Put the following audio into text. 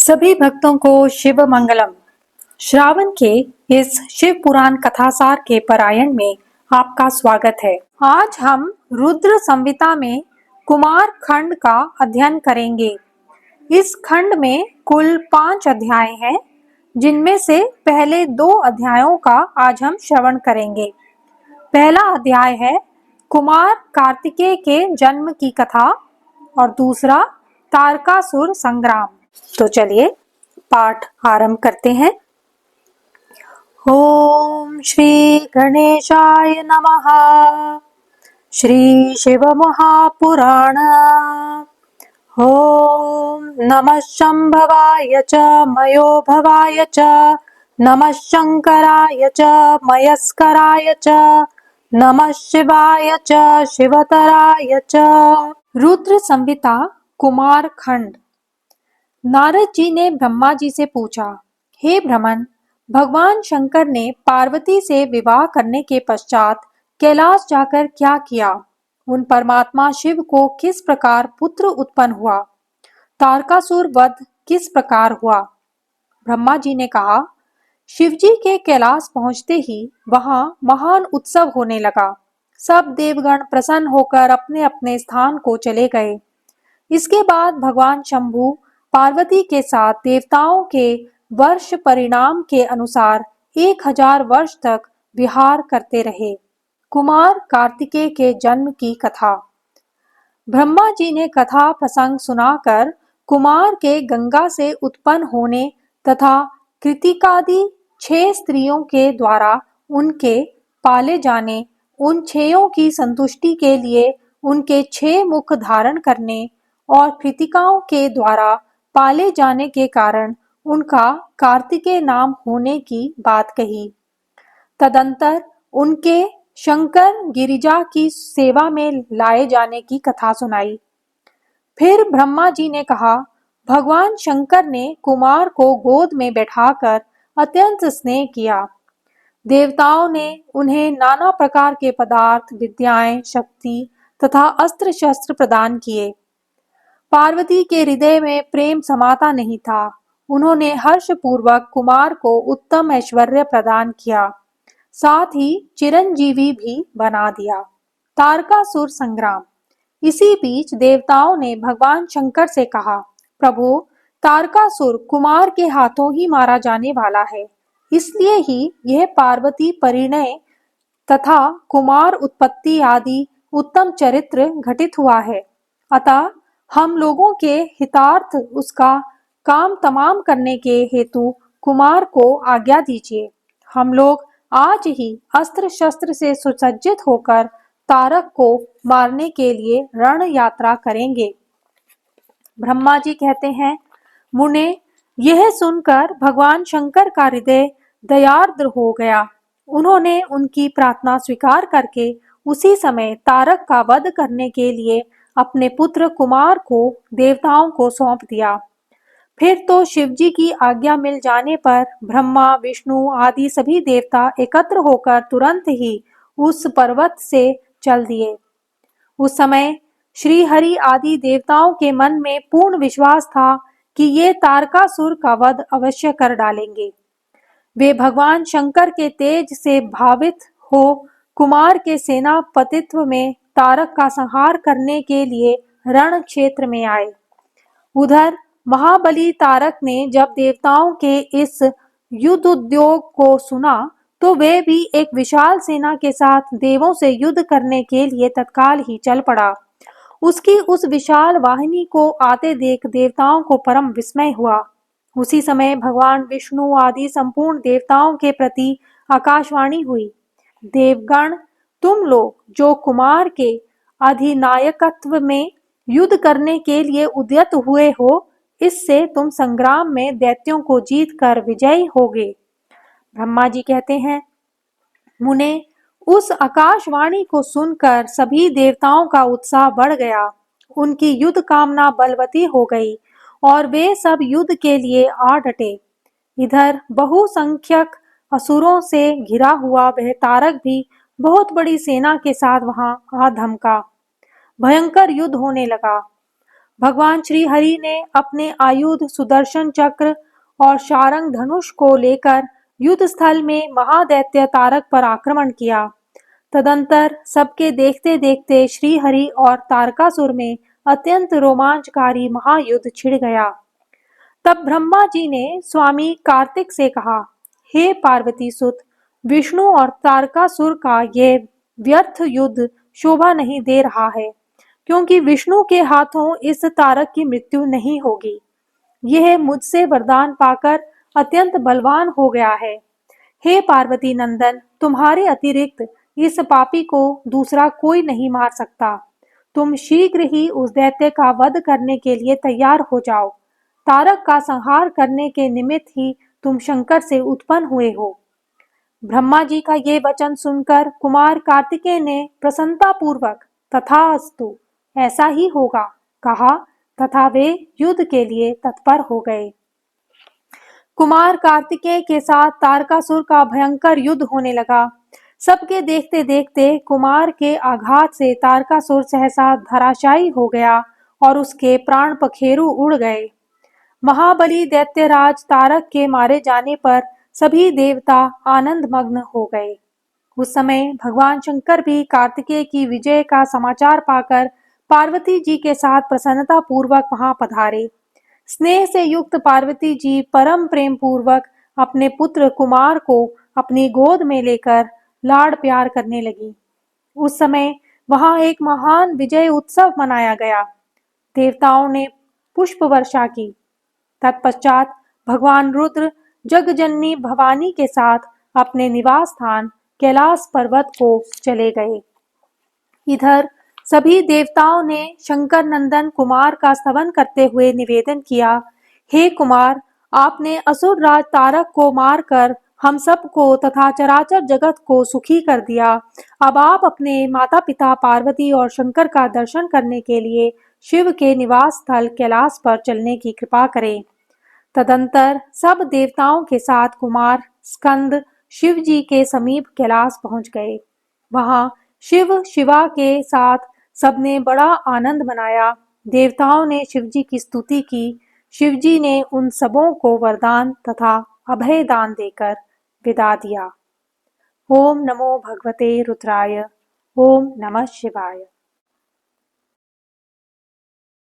सभी भक्तों को शिव मंगलम। श्रावण के इस शिव पुराण कथासार के पारायण में आपका स्वागत है। आज हम रुद्र संहिता में कुमार खंड का अध्ययन करेंगे। इस खंड में कुल 5 अध्याय हैं, जिनमें से पहले 2 अध्यायों का आज हम श्रवण करेंगे। पहला अध्याय है कुमार कार्तिकेय के जन्म की कथा और दूसरा तारकासुर संग्राम। तो चलिए पाठ आरंभ करते हैं। ओम श्री गणेशाय नमः। श्री शिव महापुराण। ओम नमः शंभवाय च मयोभवाय च नमः शंकराय च मयस्कराय च नमः शिवाय च शिवतराय च। रुद्र संहिता कुमार खंड। नारद जी ने ब्रह्मा जी से पूछा, हे ब्रह्मन, भगवान शंकर ने पार्वती से विवाह करने के पश्चात कैलाश जाकर क्या किया? उन परमात्मा शिव को किस प्रकार पुत्र उत्पन्न हुआ? तारकासुर वध किस प्रकार हुआ? ब्रह्मा जी ने कहा, शिव जी के कैलाश पहुंचते ही वहां महान उत्सव होने लगा। सब देवगण प्रसन्न होकर अपने अपने स्थान को चले गए। इसके बाद भगवान शंभु पार्वती के साथ देवताओं के वर्ष परिणाम के अनुसार 1000 वर्ष तक विहार करते रहे। कुमार कार्तिकेय के जन्म की कथा। ब्रह्मा जी ने कथा प्रसंग सुनाकर कुमार के गंगा से उत्पन्न होने तथा कृतिकादि 6 स्त्रियों के द्वारा उनके पाले जाने, उन 6 की संतुष्टि के लिए उनके 6 मुख धारण करने और कृतिकाओं के द्वारा पाले जाने के कारण उनका कार्तिकेय नाम होने की बात कही। तदंतर उनके शंकर गिरिजा की सेवा में लाए जाने की कथा सुनाई। फिर ब्रह्मा जी ने कहा, भगवान शंकर ने कुमार को गोद में बैठाकर अत्यंत स्नेह किया। देवताओं ने उन्हें नाना प्रकार के पदार्थ, विद्याएं, शक्ति तथा अस्त्र शस्त्र प्रदान किए। पार्वती के हृदय में प्रेम समाता नहीं था। उन्होंने हर्षपूर्वक कुमार को उत्तम ऐश्वर्य प्रदान किया, साथ ही चिरंजीवी भी बना दिया। तारकासुर संग्राम। इसी बीच देवताओं ने भगवान शंकर से कहा, प्रभु, तारकासुर कुमार के हाथों ही मारा जाने वाला है, इसलिए ही यह पार्वती परिणय तथा कुमार उत्पत्ति आदि उत्तम चरित्र घटित हुआ है। अतः हम लोगों के हितार्थ उसका काम तमाम करने के हेतु कुमार को आज्ञा दीजिए। हम लोग आज ही अस्त्र शस्त्र से सुसज्जित होकर तारक को मारने के लिए रण यात्रा करेंगे। ब्रह्मा जी कहते हैं, मुने, यह सुनकर भगवान शंकर का हृदय दयार्द्र हो गया। उन्होंने उनकी प्रार्थना स्वीकार करके उसी समय तारक का वध करने के लिए अपने पुत्र कुमार को देवताओं को सौंप दिया। फिर तो शिवजी की आज्ञा मिल जाने पर ब्रह्मा, विष्णु आदि सभी देवता एकत्र होकर तुरंत ही उस पर्वत से चल दिए। उस समय श्री हरि आदि देवताओं के मन में पूर्ण विश्वास था कि ये तारकासुर का वध अवश्य कर डालेंगे। वे भगवान शंकर के तेज से भावित हो कुमार के सेनापतित्व में तारक का संहार करने के लिए रण क्षेत्र में आए। उधर महाबली तारक ने जब देवताओं के इस युद्ध उद्योग को सुना तो वे भी एक विशाल सेना के साथ देवों से युद्ध करने के लिए तत्काल ही चल पड़ा। उसकी उस विशाल वाहिनी को आते देख देवताओं को परम विस्मय हुआ। उसी समय भगवान विष्णु आदि संपूर्ण देवताओं के प्रति आकाशवाणी हुई, देवगण, तुम लोग जो कुमार के अधिनायकत्व में युद्ध करने के लिए उद्यत हुए हो, इससे तुम संग्राम में दैत्यों को जीत कर विजयी होगे। ब्रह्मा जी कहते हैं, मुने, उस आकाशवाणी को सुनकर सभी देवताओं का उत्साह बढ़ गया। उनकी युद्ध कामना बलवती हो गई और वे सब युद्ध के लिए आ डटे। इधर बहुसंख्यक असुरों से घिरा हुआ वह तारक भी बहुत बड़ी सेना के साथ वहां आ धमका। भयंकर युद्ध होने लगा। भगवान श्री हरि ने अपने आयुध सुदर्शन चक्र और शारंग धनुष को लेकर युद्ध स्थल में महादैत्य तारक पर आक्रमण किया। तदंतर सबके देखते देखते श्री हरि और तारकासुर में अत्यंत रोमांचकारी महायुद्ध छिड़ गया। तब ब्रह्मा जी ने स्वामी कार्तिक से कहा, हे पार्वती सुत, विष्णु और तारकासुर का ये व्यर्थ युद्ध शोभा नहीं दे रहा है, क्योंकि विष्णु के हाथों इस तारक की मृत्यु नहीं होगी। यह मुझसे वरदान पाकर अत्यंत बलवान हो गया है। हे पार्वती नंदन, तुम्हारे अतिरिक्त इस पापी को दूसरा कोई नहीं मार सकता। तुम शीघ्र ही उस दैत्य का वध करने के लिए तैयार हो जाओ। तारक का संहार करने के निमित्त ही तुम शंकर से उत्पन्न हुए हो। ब्रह्मा जी का ये वचन सुनकर कुमार कार्तिकेय ने प्रसन्नता पूर्वक तथास्तु, ऐसा ही होगा, कहा तथा वे युद्ध के लिए तत्पर हो गए। कुमार कार्तिकेय के साथ तारकासुर का भयंकर युद्ध होने लगा। सबके देखते देखते कुमार के आघात से तारकासुर सहसा धराशायी हो गया और उसके प्राण पखेरु उड़ गए। महाबली दैत्यराज तारक के मारे जाने पर सभी देवता आनंद मग्न हो गए। उस समय भगवान शंकर भी कार्तिकेय की विजय का समाचार पाकर पार्वती जी के साथ प्रसन्नता पूर्वक वहां पधारे। स्नेह से युक्त पार्वती जी परम प्रेम पूर्वक अपने पुत्र कुमार को अपनी गोद में लेकर लाड़ प्यार करने लगी। उस समय वहां एक महान विजय उत्सव मनाया गया। देवताओं ने पुष्प वर्षा की। तत्पश्चात भगवान रुद्र जगजननी भवानी के साथ अपने निवास स्थान कैलाश पर्वत को चले गए। इधर सभी देवताओं ने शंकर नंदन कुमार का स्तवन करते हुए निवेदन किया, हे कुमार, आपने असुर राज तारक को मारकर हम सबको तथा चराचर जगत को सुखी कर दिया। अब आप अपने माता पिता पार्वती और शंकर का दर्शन करने के लिए शिव के निवास स्थल कैलाश पर चलने की कृपा करें। तदंतर सब देवताओं के साथ कुमार स्कंद शिव जी के समीप कैलाश पहुंच गए। वहां शिव शिवा के साथ सबने बड़ा आनंद मनाया। देवताओं ने शिवजी की स्तुति की। शिवजी ने उन सबों को वरदान तथा अभय दान देकर विदा दिया। ओम नमो भगवते रुद्राय। ओम नमः शिवाय।